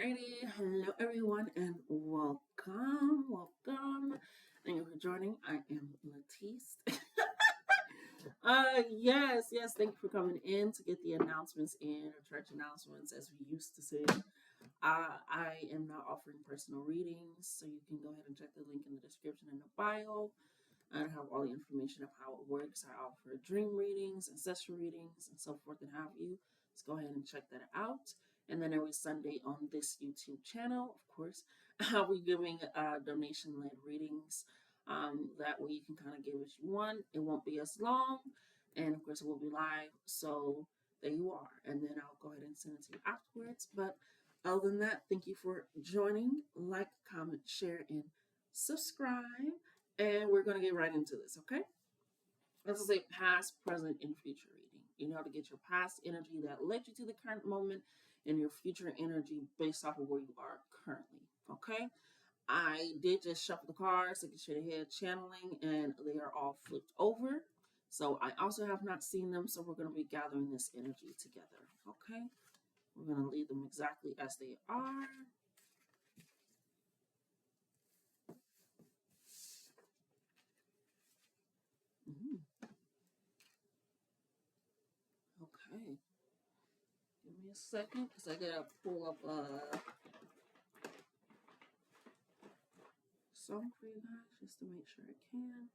Alrighty, hello everyone and welcome. Thank you for joining. I am Latisse. yes, thank you for coming in to get the announcements in, or church announcements as we used to say. I am now offering personal readings, so you can go ahead and check the link in the description in the bio. I have all the information of how it works. I offer dream readings, ancestral readings, and so forth and have you. Let's go ahead and check that out. And then every Sunday on this YouTube channel, of course, I'll be giving donation-led readings. That way you can kind of give as you want. It won't be as long. And of course, it will be live. So there you are. And then I'll go ahead and send it to you afterwards. But other than that, thank you for joining. Like, comment, share, and subscribe. And we're going to get right into this, okay? This is a past, present, and future reading. You know how to get your past energy that led you to the current moment and your future energy based off of where you are currently, okay? I did just shuffle the cards to get your head channeling, and they are all flipped over. So I also have not seen them, so we're going to be gathering this energy together, okay? We're going to leave them exactly as they are. Okay. Give me a second, because I got to pull up song for you guys just to make sure I can.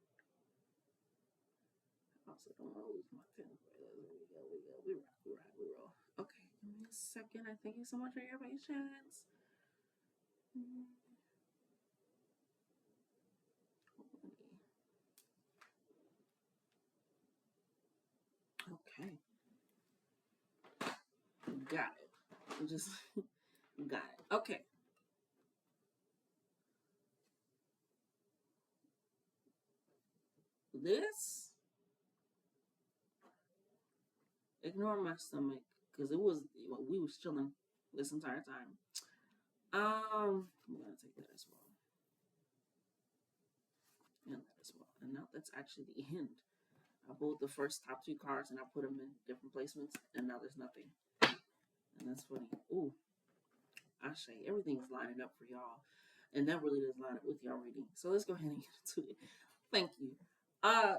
I also don't want to lose my pen. We roll. Okay, give me a second. I thank you so much for your patience. Okay. Got it. Just got it. Okay. This, ignore my stomach because we was chilling this entire time. I'm gonna take that as well, and that as well, and now that's actually the end. I pulled the first top two cards and I put them in different placements, and now there's nothing, and that's funny. Ooh, I say everything's lining up for y'all, and that really does line up with y'all reading. So let's go ahead and get into it. Thank you.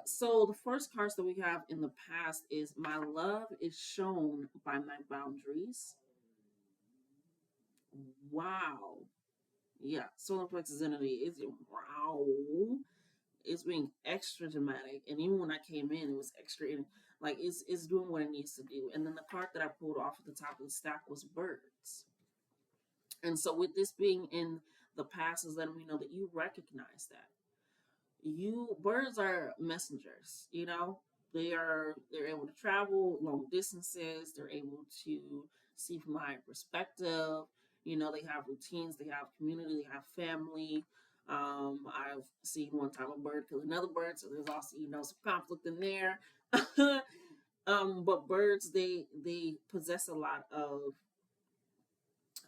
So the first cards that we have in the past is my love is shown by my boundaries. Wow. Yeah, solar plexus energy is wow. It's being extra dramatic, and even when I came in, it was extra. Like it's doing what it needs to do. And then the card that I pulled off at the top of the stack was birds. And so, with this being in the past, is letting me know that you recognize that birds are messengers. You know, they're able to travel long distances. They're able to see from a higher perspective. You know, they have routines. They have community. They have family. I've seen one time a bird kill another bird, so there's also some conflict in there. But birds, they possess a lot of,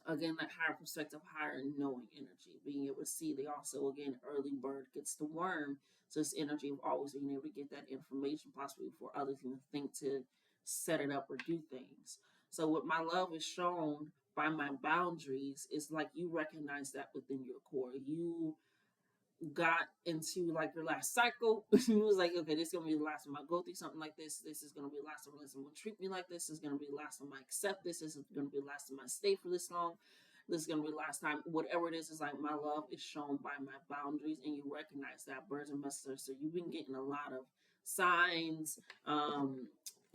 again, that higher perspective, higher knowing energy, being able to see. They also, again, early bird gets the worm, so this energy of always being able to get that information possibly before others even think to set it up or do things. So what my love is shown by my boundaries is like you recognize that within your core. You got into like your last cycle. You was like, okay, this is gonna be the last time I go through something like this. This is gonna be the last time someone treat me like this. This is gonna be the last time I accept this. This is gonna be the last time I stay for this long. This is gonna be the last time. Whatever it is like my love is shown by my boundaries, and you recognize that birds and messengers. So you've been getting a lot of signs,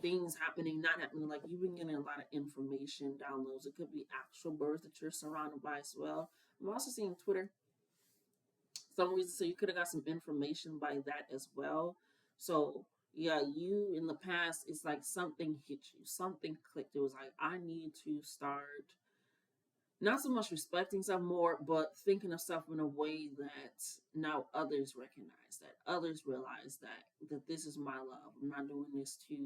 things happening, not happening. Like you've been getting a lot of information downloads. It could be actual birds that you're surrounded by as well. I'm also seeing Twitter some reason, so you could have got some information by that as well. So yeah, you in the past, it's like something hit you, something clicked. It was like, I need to start not so much respecting self more, but thinking of self in a way that now others recognize, that others realize that this is my love. I'm not doing this to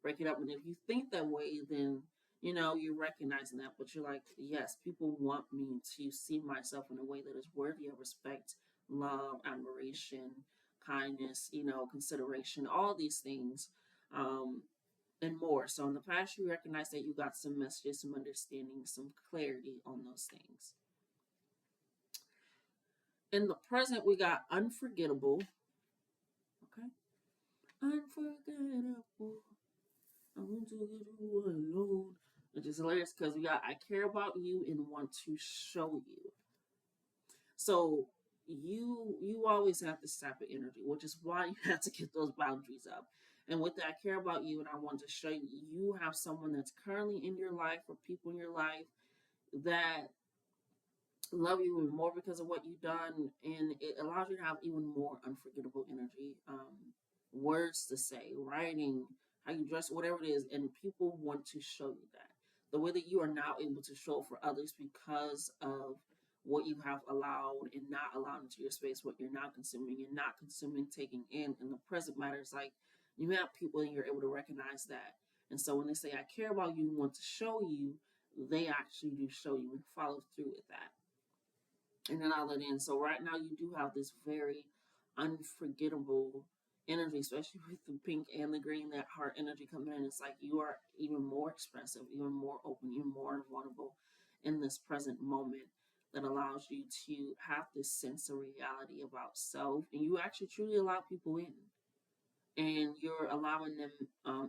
break it up. And if you think that way, then you're recognizing that. But you're like, yes, people want me to see myself in a way that is worthy of respect, love, admiration, kindness, consideration, all these things. and more. So in the past, you recognize that you got some messages, some understanding, some clarity on those things. In the present, we got unforgettable. Okay. Unforgettable. I want to get you alone. Which is hilarious because we got I care about you and want to show you. So you always have this type of energy, which is why you have to get those boundaries up. And with that, I care about you and I want to show you you have someone that's currently in your life or people in your life that love you even more because of what you've done, and it allows you to have even more unforgettable energy. Words to say, writing, how you dress, whatever it is, and people want to show you that the way that you are now able to show for others because of what you have allowed and not allowed into your space, what you're not consuming and not consuming, taking in the present matters. Like you have people and you're able to recognize that. And so when they say, I care about you, want to show you, they actually do show you and follow through with that and then I'll let in. So right now you do have this very unforgettable energy, especially with the pink and the green, that heart energy coming in. It's like you are even more expressive, even more open, even more vulnerable in this present moment that allows you to have this sense of reality about self. And you actually truly allow people in. And you're allowing them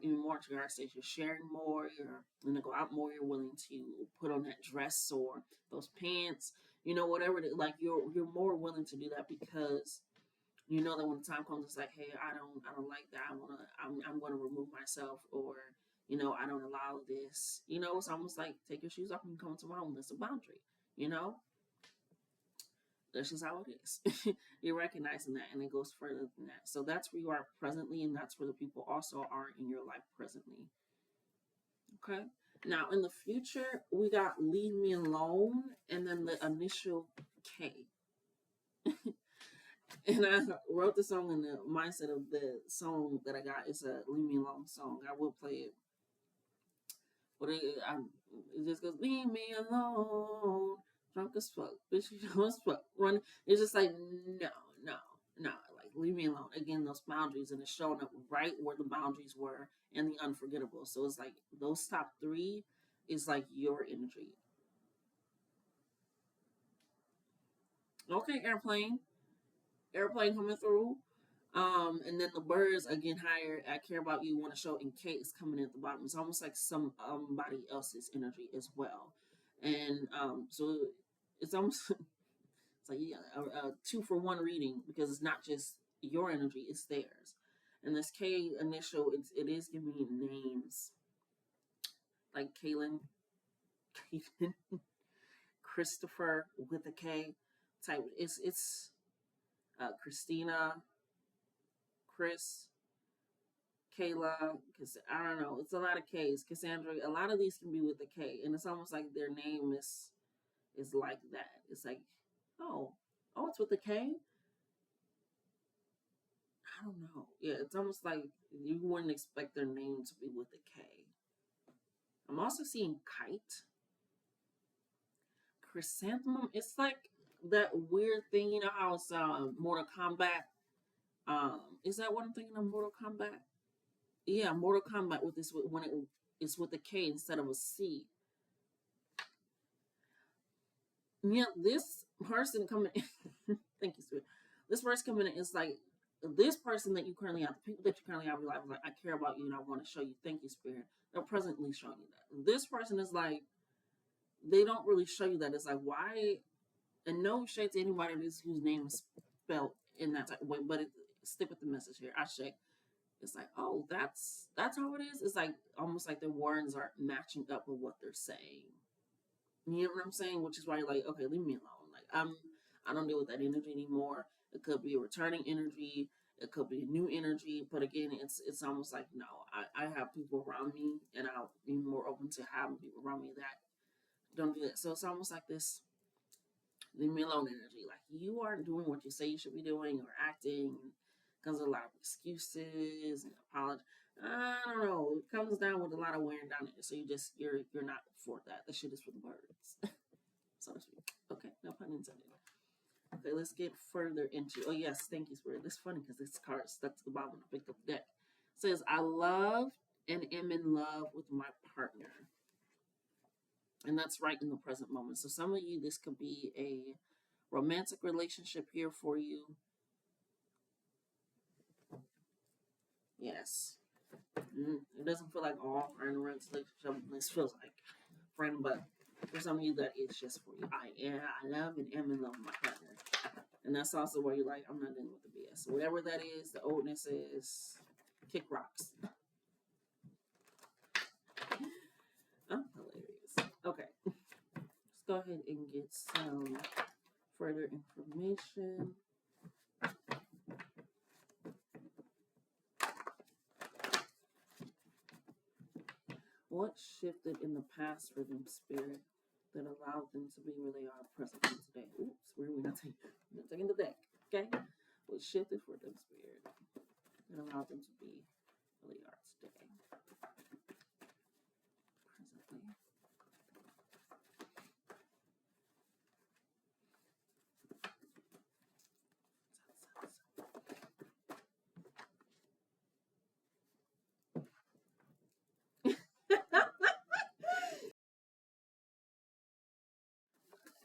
even more to your stage. You're sharing more. You're going to go out more. You're willing to put on that dress or those pants. You know, whatever. Like you're more willing to do that because you know that when the time comes, it's like, hey, I don't like that. I'm gonna remove myself, or I don't allow this. It's almost like take your shoes off and come to my home. That's a boundary. You know, that's just how it is. You're recognizing that, and it goes further than that. So that's where you are presently, and that's where the people also are in your life presently. Okay. Now, in the future, we got Leave Me Alone and then the initial K. And I wrote the song in the mindset of the song that I got. It's a Leave Me Alone song. I will play it. But it just goes, Leave me alone. Drunk as fuck. Bitch, you know as fuck. Run. It's just like, no, no, no. Like, leave me alone. Again, those boundaries, and it's showing up right where the boundaries were and the unforgettable. So it's like those top three is like your energy. Okay, airplane. Airplane coming through. And then the birds again higher. I care about you. Want to show in case coming in at the bottom. It's almost like somebody else's energy as well, and so it's almost it's like a 2-for-1 reading because it's not just your energy; it's theirs. And this K initial, it is giving me names like Kaylin, Kaylin, Christopher with a K type. It's Christina, Chris, Kayla, because I don't know, it's a lot of K's. Cassandra, a lot of these can be with a K, and it's almost like their name is like that. It's like, oh, it's with a K. I don't know. Yeah, it's almost like you wouldn't expect their name to be with a K. I'm also seeing kite, chrysanthemum. It's like that weird thing, you know how it's Mortal Kombat. Is that what I'm thinking of? Mortal Kombat. Yeah, Mortal Kombat with this when it's with a K instead of a C. Yeah, this person coming in, thank you, Spirit. This person coming in is like this person that you currently have, the people that you currently have in your life, is like, I care about you and I want to show you, thank you, Spirit. They're presently showing you that. This person is like, they don't really show you that. It's like, why? And no shade to anybody whose name is spelled in that type of way, but stick with the message here. I shake. It's like, oh, that's how it is. It's like almost like their words are matching up with what they're saying. You know what I'm saying? Which is why you're like, okay, leave me alone. Like I don't deal with that energy anymore. It could be a returning energy. It could be a new energy. But again, it's almost like no, I have people around me, and I'll be more open to having people around me that don't do that. So it's almost like this leave me alone energy. Like you aren't doing what you say you should be doing or acting. Comes a lot of excuses and apologies. I don't know. It comes down with a lot of wearing down it. So you're not for that. The shit is for the birds. So to speak. Okay, no pun intended. Okay, let's get further into. Oh yes, thank you, Spirit. That's funny because this card stuck to the bottom when I picked up the deck. It says I love and am in love with my partner. And that's right in the present moment. So some of you, this could be a romantic relationship here for you. Yes. It doesn't feel like all friend relationship. This feels like friend, but for some of you, that is just for you. I love and am in love with my partner. And that's also where you're like, I'm not dealing with the BS. So whatever that is, the oldness is kick rocks. I'm hilarious. Okay. Let's go ahead and get some further information. What shifted in the past for them, Spirit, that allowed them to be where they are present today? Oops, where are we not taking the deck? Okay? What shifted for them, Spirit, that allowed them to be where they are today? Presently.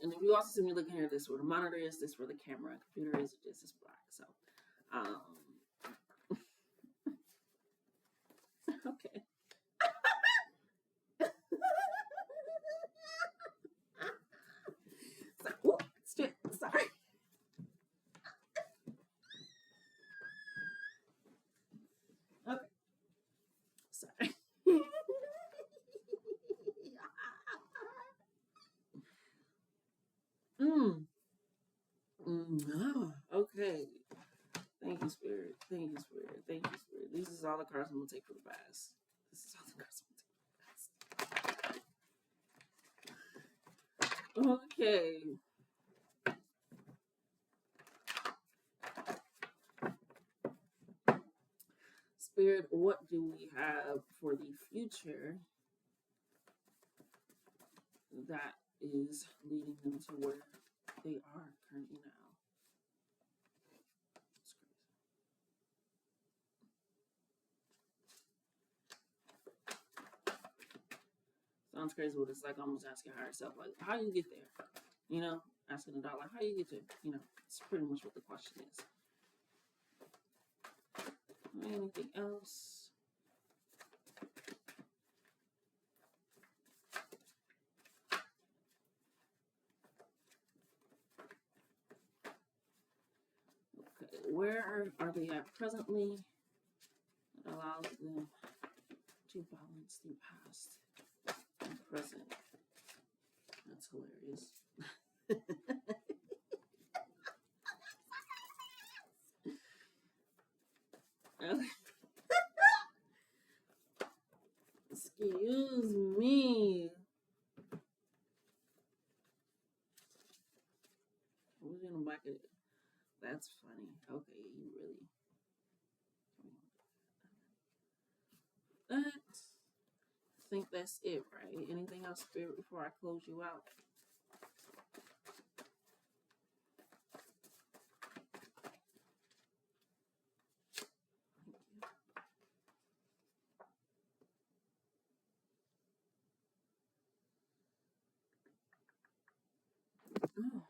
And if you also see me looking here, this is where the monitor is, this is where the camera, computer is, this is black. So, okay. Sorry. Okay. Sorry. Okay. Thank you, Spirit. Thank you, Spirit. Thank you, Spirit. These is all the cards I'm gonna take for the pass. This is all the cards I'm gonna take for the pass. Okay. Spirit, what do we have for the future that is leading them to where they are currently now? Sounds crazy, but it's like almost asking higher self, like, how you get there? You know, asking the dog, like, how you get there? You know, it's pretty much what the question is. Anything else? Okay, where are they at presently? It allows them to balance the past and present. That's hilarious. Excuse me. Who's in the back of it? That's funny. Okay, you really. I think that's it, right? Anything else, Spirit, before I close you out? Oh.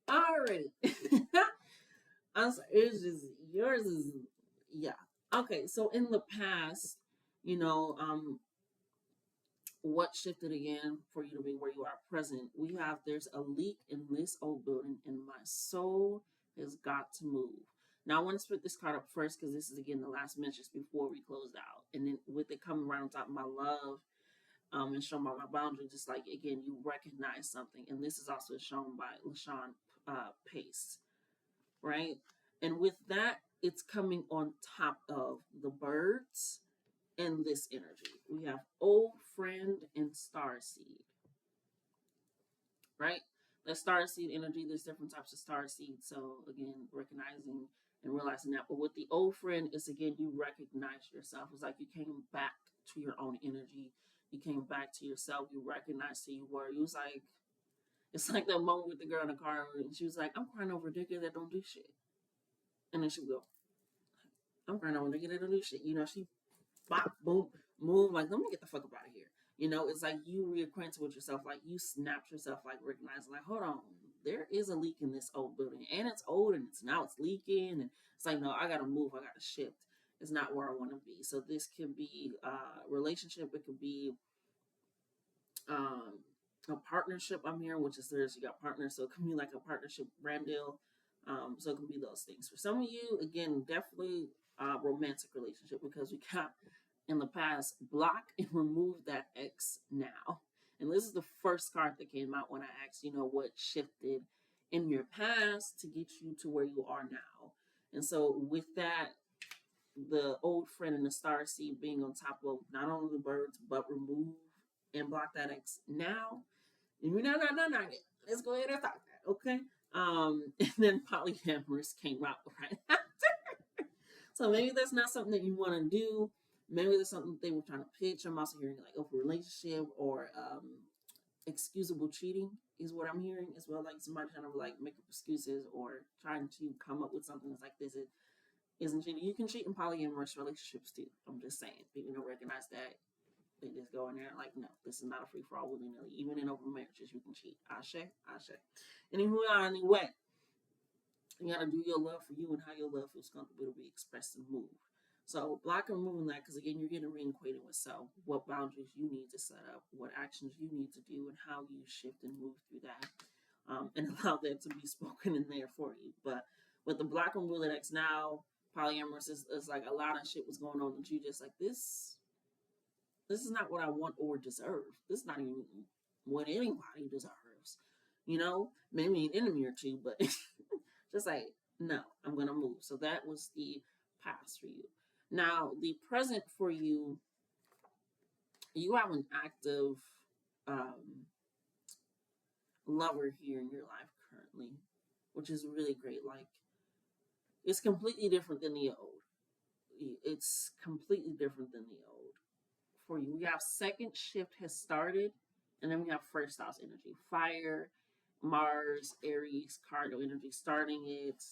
Alrighty. I'm sorry. It's just yours is yeah. Okay, so in the past, you know, what shifted again for you to be where you are present? We have there's a leak in this old building, and my soul has got to move. Now I want to split this card up first because this is again the last message before we close out, and then with it coming right on top of my love, and shown by my boundary, just like again you recognize something, and this is also shown by LaShawn Pace, right? And with that, it's coming on top of the birds and this energy. We have old friend and star seed, right? The star seed energy, there's different types of star seed. So again, recognizing and realizing that. But with the old friend, it's again, you recognize yourself. It's like you came back to your own energy. You came back to yourself. You recognized who you were. You was like, It's like that moment with the girl in the car, and she was like, "I'm crying over a nigga that don't do shit," and then she would go, "I'm crying over a nigga that don't do shit." You know, she bop, boom, move, like, let me get the fuck up out of here. You know, it's like you reacquainted with yourself, like you snapped yourself, like recognizing, like, hold on, there is a leak in this old building, and it's old, and it's leaking, and it's like, no, I gotta move, I gotta shift. It's not where I want to be. So this could be relationship, it could be um, a partnership. I'm hearing, which is there's you got partners, so it can be like a partnership brand deal. So it can be those things. For some of you, again, definitely romantic relationship because we got in the past block and remove that X now. And this is the first card that came out when I asked, you know, what shifted in your past to get you to where you are now. And so with that, the old friend and the star seed being on top of not only the birds, but remove and block that X now. And we're not done yet. Let's go ahead and start that, okay? And then polyamorous came out right after. So maybe that's not something that you want to do. Maybe that's something they were trying to pitch. I'm also hearing like open relationship or excusable cheating is what I'm hearing as well. Like somebody trying to like make up excuses or trying to come up with something that's like this isn't cheating. You can cheat in polyamorous relationships too. I'm just saying. People don't recognize that. They just go in there like, no, this is not a free for all willy nilly. Even in open marriages, you can cheat. Ashe, ashe. Anyway, you gotta do your love for you and how your love feels comfortable to be expressed and moved. So block and removing that because again, you're getting reacquainted with self, what boundaries you need to set up, what actions you need to do, and how you shift and move through that, and allow that to be spoken in there for you. But with the block and removing X now, polyamorous is like a lot of shit was going on that you just like this is not what I want or deserve. This is not even what anybody deserves. You know, maybe an enemy or two, but just like, no, I'm going to move. So that was the past for you. Now, the present for you, you have an active um, lover here in your life currently, which is really great. Like, it's completely different than the old. It's completely different than the old for you. We have second shift has started, and then we have first house energy, fire, Mars, Aries, cardinal energy, starting it,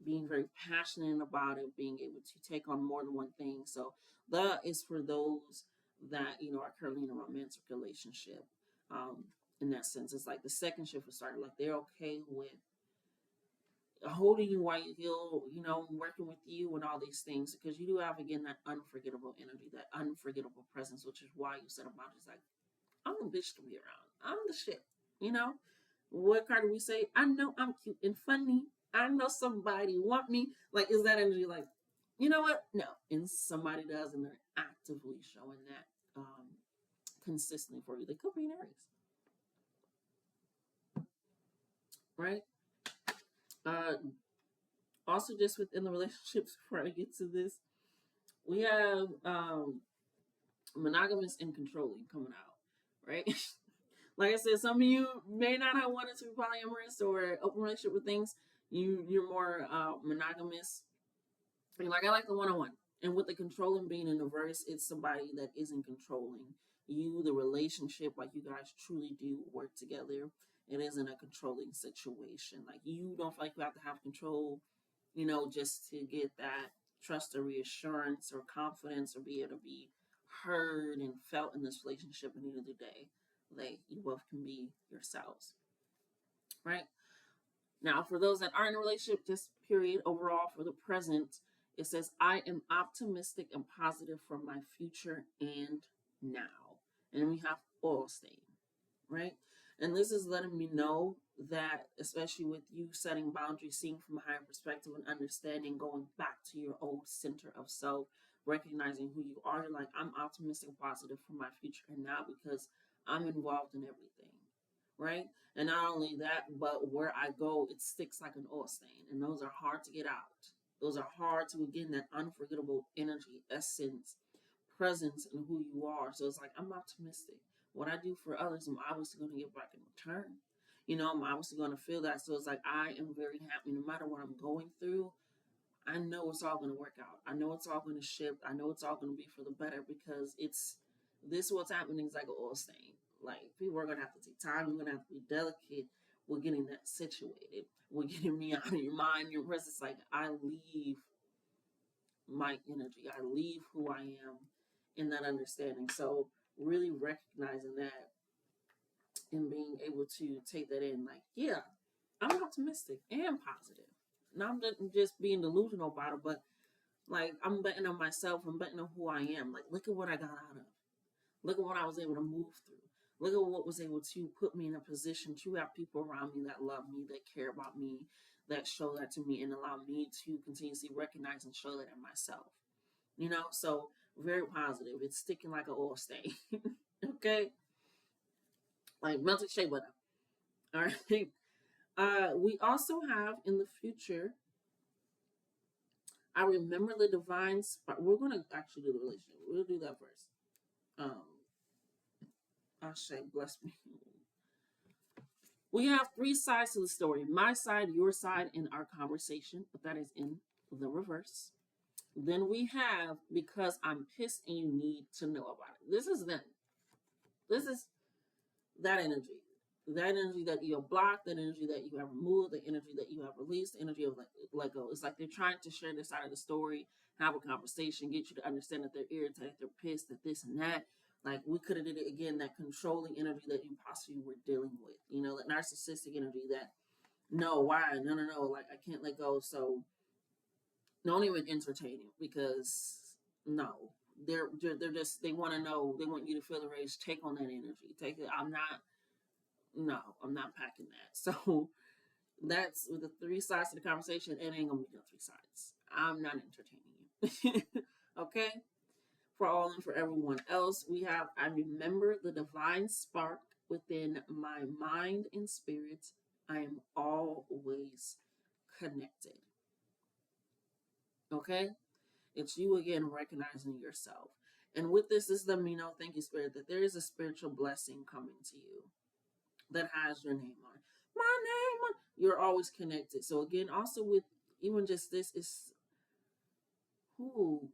being very passionate about it, being able to take on more than one thing. So that is for those that you know are currently in a romantic relationship. Um, in that sense, it's like the second shift has started. Like they're okay with holding you while you heal, you know, working with you and all these things because you do have again that unforgettable energy, that unforgettable presence, which is why you set up boundaries. Like I'm the bitch to be around. I'm the shit. You know, what card do we say? I know I'm cute and funny. I know somebody want me. Like, is that energy like, you know what? No, and somebody does, and they're actively showing that consistently for you. They could be an Aries, right? Uh, Also, just within the relationships, before I get to this, we have monogamous and controlling coming out, right? Like I said, some of you may not have wanted to be polyamorous or open relationship with things. You're more monogamous. And like I like the one-on-one. And with the controlling being in reverse, it's somebody that isn't controlling you, the relationship, like you guys truly do work together. It isn't a controlling situation. Like you don't feel like you have to have control, you know, just to get that trust or reassurance or confidence or be able to be heard and felt in this relationship. And the end of the day, like you both can be yourselves, right? Now, for those that are in a relationship, just period overall for the present, it says, I am optimistic and positive for my future and now. And we have oil stain, right? And this is letting me know that, especially with you setting boundaries, seeing from a higher perspective and understanding, going back to your old center of self, recognizing who you are, like, I'm optimistic and positive for my future and now because I'm involved in everything, right? And not only that, but where I go, it sticks like an oil stain. And those are hard to get out. Those are hard to, again, that unforgettable energy, essence, presence, and who you are. So it's like, I'm optimistic. What I do for others, I'm obviously going to get back in return. You know, I'm obviously going to feel that. So it's like, I am very happy no matter what I'm going through. I know it's all going to work out. I know it's all going to shift. I know it's all going to be for the better because it's this what's happening is like an oil stain. Like people are gonna have to take time. You're gonna have to be delicate with getting that situated. With getting me out of your mind, your presence. Like I leave my energy. I leave who I am in that understanding. So really recognizing that and being able to take that in, like, yeah, I'm optimistic and positive. Not just being delusional about it, but like I'm betting on myself. I'm betting on who I am. Like, look at what I got out of. Look at what I was able to move through. Look at what was able to put me in a position to have people around me that love me, that care about me, that show that to me, and allow me to continuously recognize and show that in myself. So very positive. It's sticking like an oil stain. Okay, like melted shea butter. All right. We also have in the future. I remember the divine spark. We're gonna actually do the relationship. We'll do that first. Um, Ashe, bless me. We have three sides to the story: my side, your side, and our conversation. But that is in the reverse. Then we have because I'm pissed and you need to know about it. This is them. This is that energy. That energy that you have blocked, that energy that you have removed, the energy that you have released, the energy of let go. It's like they're trying to share their side of the story, have a conversation, get you to understand that they're irritated, they're pissed, that this and that. Like we could have did it again, that controlling energy that you possibly were dealing with. That narcissistic energy that no, why? No. Like I can't let go. So don't even entertain it because no. They're just they want to know, they want you to feel the rage, take on that energy. Take it. No, I'm not packing that. So that's with the three sides to the conversation. It ain't gonna be no three sides. I'm not entertaining you. Okay? For all and for everyone else, we have I remember the divine spark within my mind and spirit. I am always connected. Okay? It's you again recognizing yourself. And with this is the thank you, Spirit, that there is a spiritual blessing coming to you that has your name on it. My name on you're always connected. So again, also with even just this is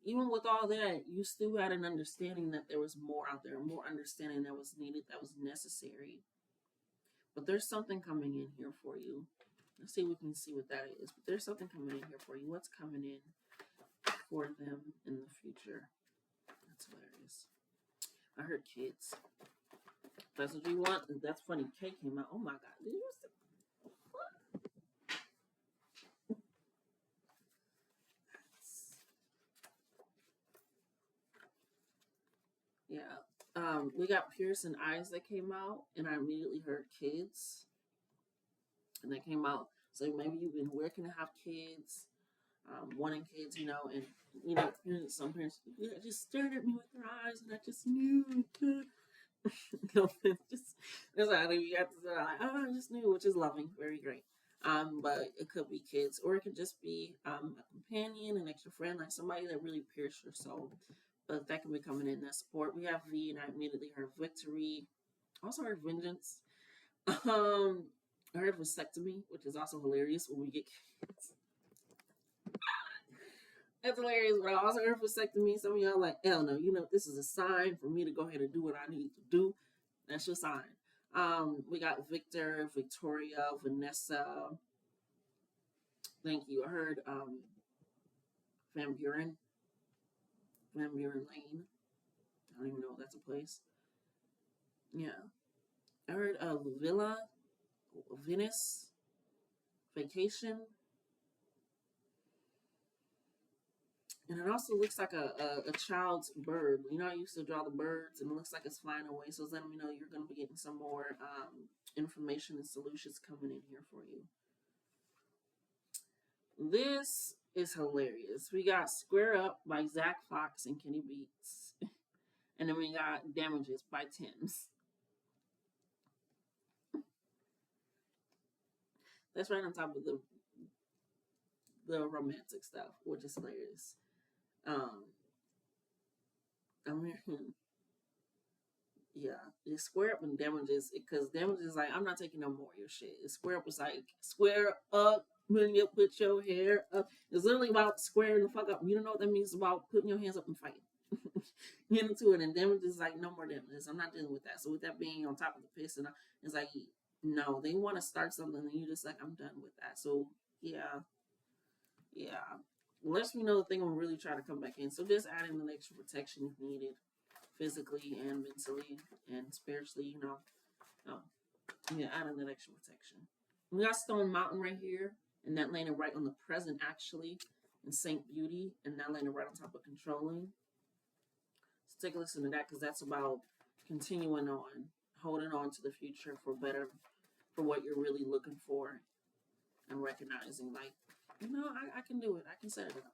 even with all that, you still had an understanding that there was more out there, more understanding that was needed, that was necessary. But there's something coming in here for you. Let's see if we can see what that is. But there's something coming in here for you. What's coming in for them in the future? That's hilarious. I heard kids. That's what you want. That's funny. K came out. Oh my god. Did you see? Yeah. We got Pearson Eyes that came out, and I immediately heard kids, and that came out. So maybe you've been working to have kids, wanting kids, and some parents just stared at me with their eyes, and I just knew. No, just that's how you have to say like, oh, I just knew, which is loving, very great. But it could be kids, or it could just be a companion, an extra friend, like somebody that really pierced your soul. But that can be coming in that support. We have V, and I immediately heard victory. Also heard vengeance. I heard vasectomy, which is also hilarious when we get kids. That's hilarious. But I also heard vasectomy. Some of y'all like, hell no, this is a sign for me to go ahead and do what I need to do. That's your sign. We got Victor, Victoria, Vanessa. Thank you. I heard Van Buren. Van Buren Lane. I don't even know if that's a place. Yeah. I heard Villa, Venice, Vacation. And it also looks like a child's bird. I used to draw the birds, and it looks like it's flying away. So it's letting me know you're going to be getting some more information and solutions coming in here for you. This is hilarious. We got Square Up by Zach Fox and Kenny Beats. And then we got Damages by Tim's. That's right on top of the romantic stuff, which is hilarious. I mean, yeah, it's Square Up and Damages, because Damages is like, I'm not taking no more of your shit. Square Up was like, square up when you put your hair up. It's literally about squaring the fuck up. You don't know what that means. It's about putting your hands up and fighting. Get into it, and then we're just like, no more damages. I'm not dealing with that. So with that being on top of the piss, and it's like, no, they want to start something, and you just like, I'm done with that. So yeah, yeah. Lets me know that they're gonna really try to come back in. So just adding an extra protection if needed, physically and mentally and spiritually. Um, yeah, adding that extra protection. We got Stone Mountain right here, and that landed right on the present actually, and Saint Beauty, and that landed right on top of controlling. So take a listen to that because that's about continuing on, holding on to the future for better, for what you're really looking for, and recognizing like, I can do it. I can set it up.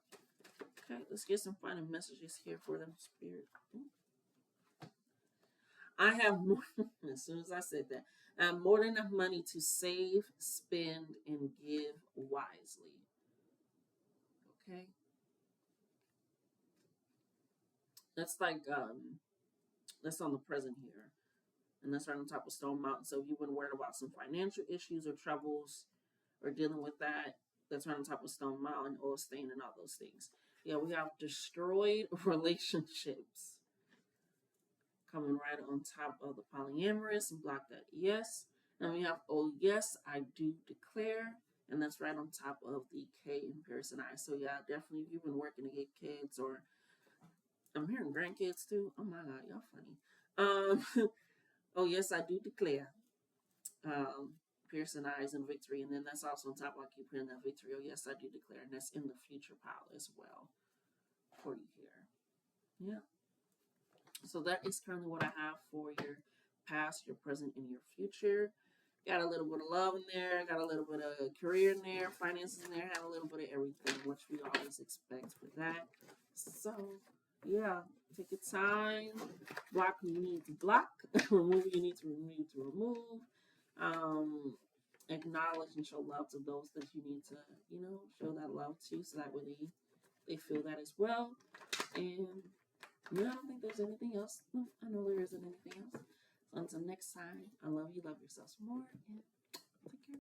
Okay, let's get some final messages here for them, Spirit. I have more, as soon as I said that, I have more than enough money to save, spend, and give wisely. Okay, that's like that's on the present here, and that's right on top of Stone Mountain. So if you've been worried about some financial issues or troubles, or dealing with that, that's right on top of Stone Mountain, or staying and all those things. Yeah, we have destroyed relationships coming right on top of the polyamorous and block that yes. And we have oh yes, I do declare, and that's right on top of the K in Pearson I. So yeah, definitely if you've been working to get kids, or I'm hearing grandkids too. Oh my god, y'all funny. Oh yes, I do declare. Pearson eyes and victory, and then that's also on top. I keep putting that victory. Oh yes, I do declare, and that's in the future pile as well for you here. Yeah. So that is currently what I have for your past, your present, and your future. Got a little bit of love in there, got a little bit of career in there, finances in there, had a little bit of everything, which we always expect for that. So, yeah, take your time, block who you need to block, remove who you need to remove. Um, Acknowledge and show love to those that you need to, show that love to, so that way they feel that as well. And yeah, I don't think there's anything else. No, I know there isn't anything else. So until next time, I love you. Love yourselves more. And take care.